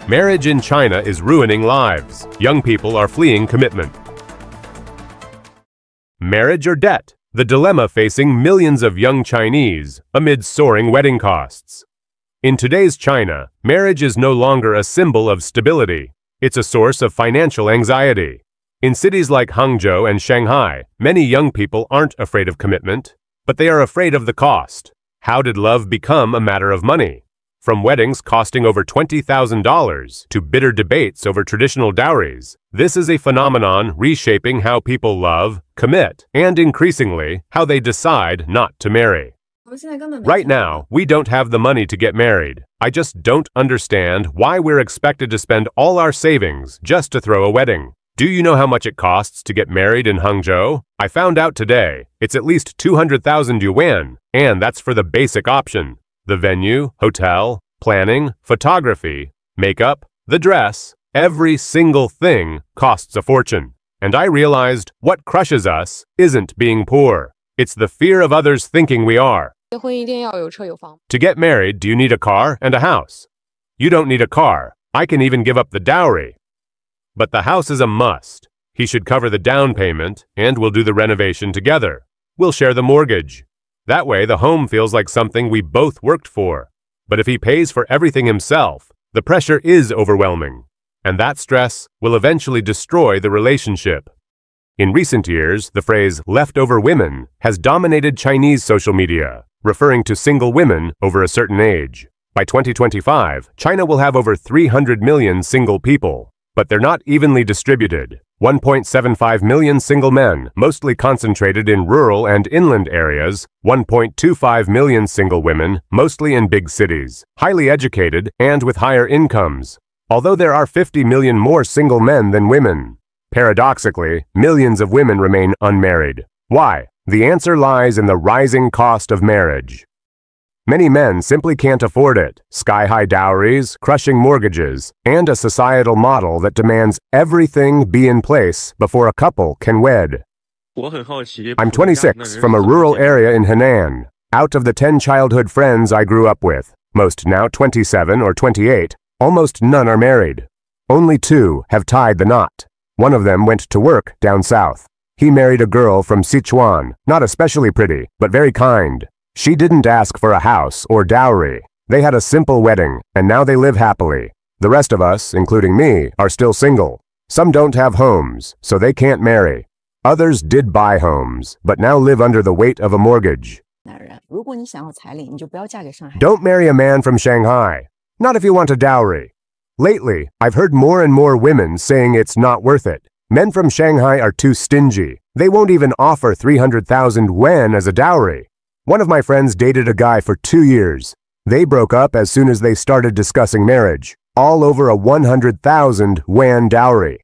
Marriage in China is ruining lives. Young people are fleeing commitment. Marriage or debt? The dilemma facing millions of young Chinese amid soaring wedding costs. In today's China, marriage is no longer a symbol of stability. It's a source of financial anxiety. In cities like Hangzhou and Shanghai, many young people aren't afraid of commitment, but they are afraid of the cost. How did love become a matter of money? From weddings costing over $20,000 to bitter debates over traditional dowries, this is a phenomenon reshaping how people love, commit, and increasingly, how they decide not to marry. Right now, we don't have the money to get married. I just don't understand why we're expected to spend all our savings just to throw a wedding. Do you know how much it costs to get married in Hangzhou? I found out today. It's at least 200,000 yuan, and that's for the basic option. The venue, hotel, planning, photography, makeup, the dress, every single thing costs a fortune. And I realized what crushes us isn't being poor. It's the fear of others thinking we are. To get married, do you need a car and a house? You don't need a car. I can even give up the dowry. But the house is a must. He should cover the down payment, and we'll do the renovation together. We'll share the mortgage. That way, the home feels like something we both worked for. But if he pays for everything himself, the pressure is overwhelming. And that stress will eventually destroy the relationship. In recent years, the phrase leftover women has dominated Chinese social media, referring to single women over a certain age. By 2025, China will have over 300 million single people, but they're not evenly distributed. 1.75 million single men, mostly concentrated in rural and inland areas, 1.25 million single women, mostly in big cities, highly educated and with higher incomes. Although there are 50 million more single men than women. Paradoxically, millions of women remain unmarried. Why? The answer lies in the rising cost of marriage. Many men simply can't afford it. Sky-high dowries, crushing mortgages, and a societal model that demands everything be in place before a couple can wed. I'm 26, from a rural area in Henan. Out of the 10 childhood friends I grew up with, most now 27 or 28, almost none are married. Only 2 have tied the knot. One of them went to work down south. He married a girl from Sichuan, not especially pretty, but very kind. She didn't ask for a house or dowry. They had a simple wedding, and now they live happily. The rest of us, including me, are still single. Some don't have homes, so they can't marry. Others did buy homes, but now live under the weight of a mortgage. Don't marry a man from Shanghai. Not if you want a dowry. Lately, I've heard more and more women saying it's not worth it. Men from Shanghai are too stingy. They won't even offer 300,000 yuan as a dowry. One of my friends dated a guy for 2 years. They broke up as soon as they started discussing marriage, all over a 100,000 yuan dowry.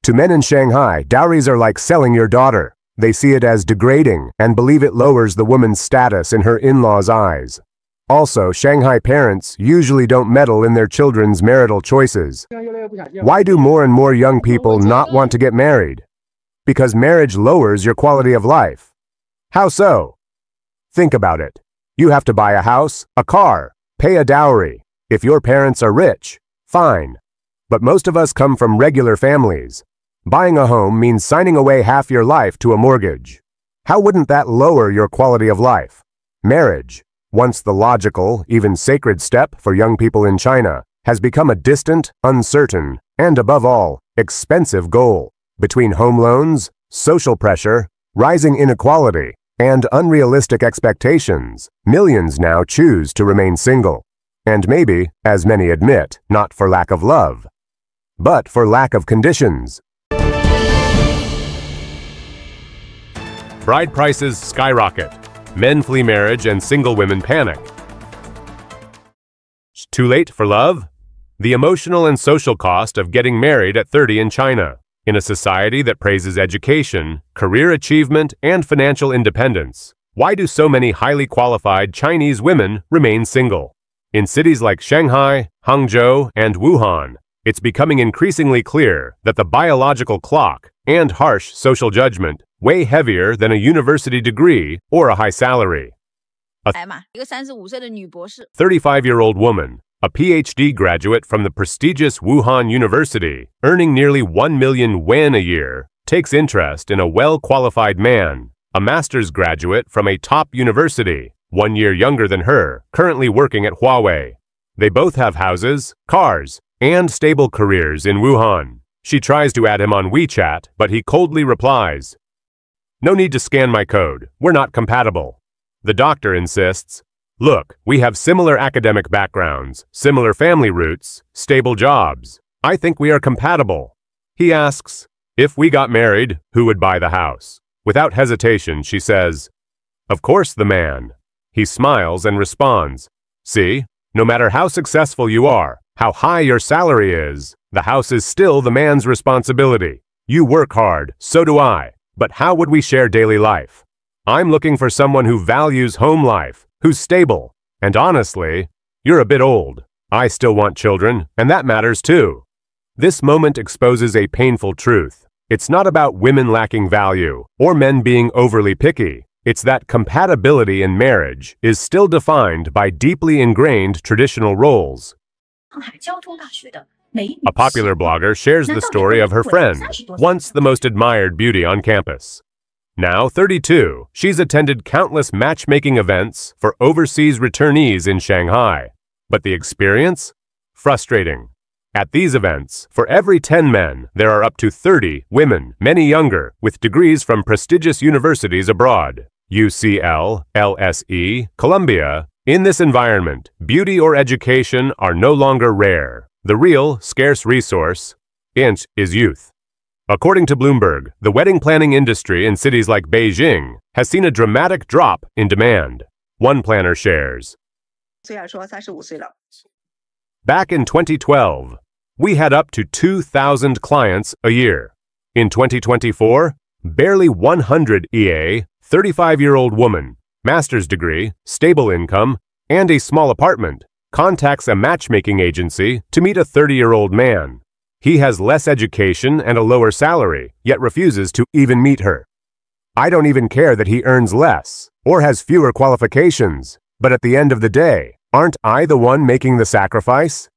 To men in Shanghai, dowries are like selling your daughter. They see it as degrading and believe it lowers the woman's status in her in-laws' eyes. Also, Shanghai parents usually don't meddle in their children's marital choices. Why do more and more young people not want to get married? Because marriage lowers your quality of life. How so? Think about it. You have to buy a house, a car, pay a dowry. If your parents are rich, fine. But most of us come from regular families. Buying a home means signing away half your life to a mortgage. How wouldn't that lower your quality of life? Marriage, once the logical, even sacred step for young people in China, has become a distant, uncertain, and above all, expensive goal. Between home loans, social pressure, rising inequality, and unrealistic expectations, millions now choose to remain single. And maybe, as many admit, not for lack of love, but for lack of conditions. Bride prices skyrocket. Men flee marriage and single women panic. Too late for love? The emotional and social cost of getting married at 30 in China. In a society that praises education, career achievement, and financial independence, why do so many highly qualified Chinese women remain single? In cities like Shanghai, Hangzhou, and Wuhan, it's becoming increasingly clear that the biological clock and harsh social judgment weigh heavier than a university degree or a high salary. A 35-year-old woman, a PhD graduate from the prestigious Wuhan University, earning nearly 1 million yuan a year, takes interest in a well-qualified man, a master's graduate from a top university, 1 year younger than her, currently working at Huawei. They both have houses, cars, and stable careers in Wuhan. She tries to add him on WeChat, but he coldly replies, "No need to scan my code. We're not compatible." The doctor insists, "Look, we have similar academic backgrounds, similar family roots, stable jobs. I think we are compatible." He asks, "If we got married, who would buy the house?" Without hesitation, she says, "Of course the man." He smiles and responds, "See, no matter how successful you are, how high your salary is, the house is still the man's responsibility. You work hard, so do I, but how would we share daily life? I'm looking for someone who values home life, who's stable, and honestly, you're a bit old. I still want children, and that matters too." This moment exposes a painful truth. It's not about women lacking value or men being overly picky. It's that compatibility in marriage is still defined by deeply ingrained traditional roles. A popular blogger shares the story of her friend, once the most admired beauty on campus. Now 32, she's attended countless matchmaking events for overseas returnees in Shanghai. But the experience? Frustrating. At these events, for every 10 men, there are up to 30 women, many younger, with degrees from prestigious universities abroad. UCL, LSE, Columbia. In this environment, beauty or education are no longer rare. The real, scarce resource, is youth. According to Bloomberg, the wedding planning industry in cities like Beijing has seen a dramatic drop in demand. One planner shares, "Back in 2012, we had up to 2,000 clients a year. In 2024, barely 100 EA, 35-year-old woman, master's degree, stable income, and a small apartment, contacts a matchmaking agency to meet a 30-year-old man. He has less education and a lower salary, yet refuses to even meet her. I don't even care that he earns less or has fewer qualifications, but at the end of the day, aren't I the one making the sacrifice?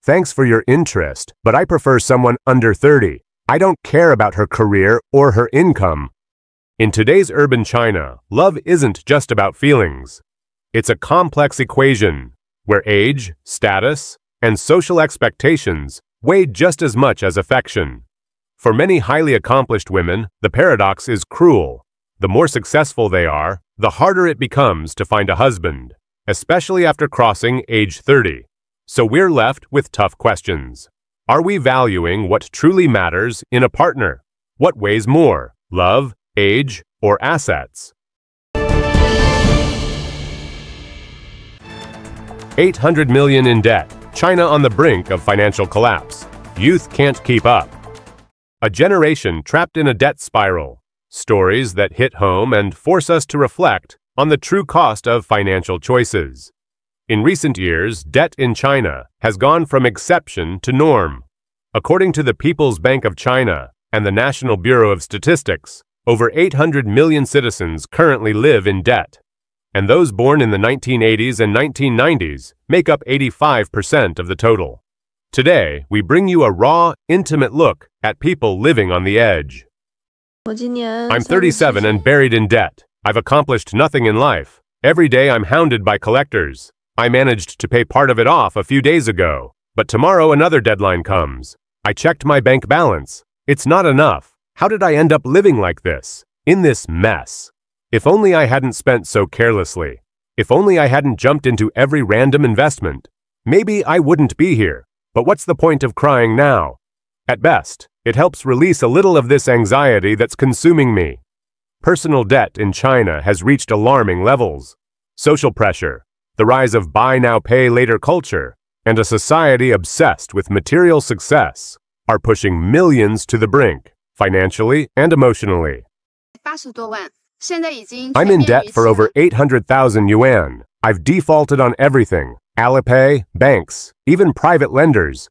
Thanks for your interest, but I prefer someone under 30. I don't care about her career or her income." In today's urban China, love isn't just about feelings. It's a complex equation where age, status, and social expectations weigh just as much as affection. For many highly accomplished women, the paradox is cruel. The more successful they are, the harder it becomes to find a husband, especially after crossing age 30. So we're left with tough questions. Are we valuing what truly matters in a partner? What weighs more, love, age, or assets? 800 million in debt. China on the brink of financial collapse. Youth can't keep up. A generation trapped in a debt spiral. Stories that hit home and force us to reflect on the true cost of financial choices. In recent years, debt in China has gone from exception to norm. According to the People's Bank of China and the National Bureau of Statistics, over 800 million citizens currently live in debt. And those born in the 1980s and 1990s make up 85% of the total. Today, we bring you a raw, intimate look at people living on the edge. I'm 37 and buried in debt. I've accomplished nothing in life. Every day I'm hounded by collectors. I managed to pay part of it off a few days ago, but tomorrow another deadline comes. I checked my bank balance. It's not enough. How did I end up living like this, in this mess? If only I hadn't spent so carelessly. If only I hadn't jumped into every random investment. Maybe I wouldn't be here. But what's the point of crying now? At best, it helps release a little of this anxiety that's consuming me. Personal debt in China has reached alarming levels. Social pressure, the rise of buy now pay later culture, and a society obsessed with material success are pushing millions to the brink, financially and emotionally. I'm in debt for over 800,000 yuan. I've defaulted on everything, Alipay, banks, even private lenders.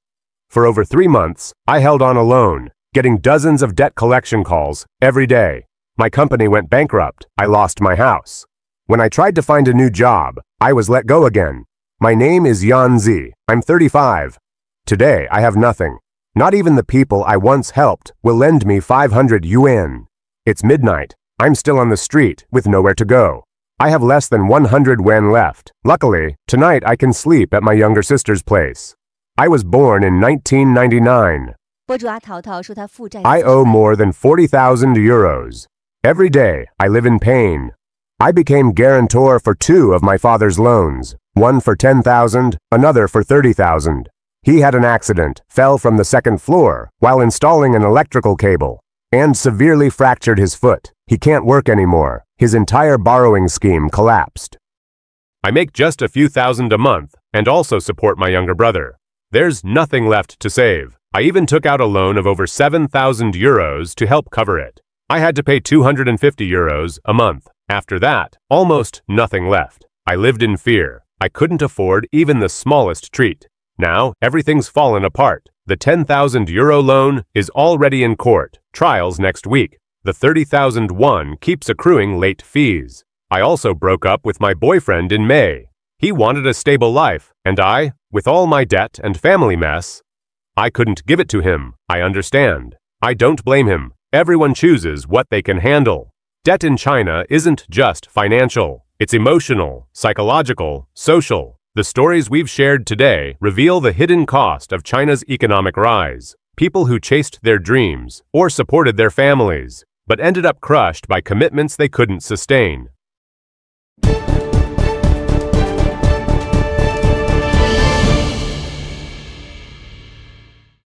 For over 3 months, I held on alone, getting dozens of debt collection calls every day. My company went bankrupt. I lost my house. When I tried to find a new job, I was let go again. My name is Yanzi. I'm 35. Today, I have nothing. Not even the people I once helped will lend me 500 yuan. It's midnight. I'm still on the street with nowhere to go. I have less than 100 yuan left. Luckily, tonight I can sleep at my younger sister's place. I was born in 1999. 博主阿淘淘说他负债 I owe more than 40,000 euros. Every day, I live in pain. I became guarantor for 2 of my father's loans, one for 10,000, another for 30,000. He had an accident, fell from the 2nd floor while installing an electrical cable, and severely fractured his foot. He can't work anymore. His entire borrowing scheme collapsed. I make just a few thousand a month and also support my younger brother. There's nothing left to save. I even took out a loan of over 7,000 euros to help cover it. I had to pay 250 euros a month. After that, almost nothing left. I lived in fear. I couldn't afford even the smallest treat. Now, everything's fallen apart. The 10,000 euro loan is already in court. Trials next week. The 30,000 won keeps accruing late fees. I also broke up with my boyfriend in May. He wanted a stable life, and I, with all my debt and family mess, I couldn't give it to him. I understand. I don't blame him. Everyone chooses what they can handle. Debt in China isn't just financial. It's emotional, psychological, social. The stories we've shared today reveal the hidden cost of China's economic rise. People who chased their dreams or supported their families, but ended up crushed by commitments they couldn't sustain.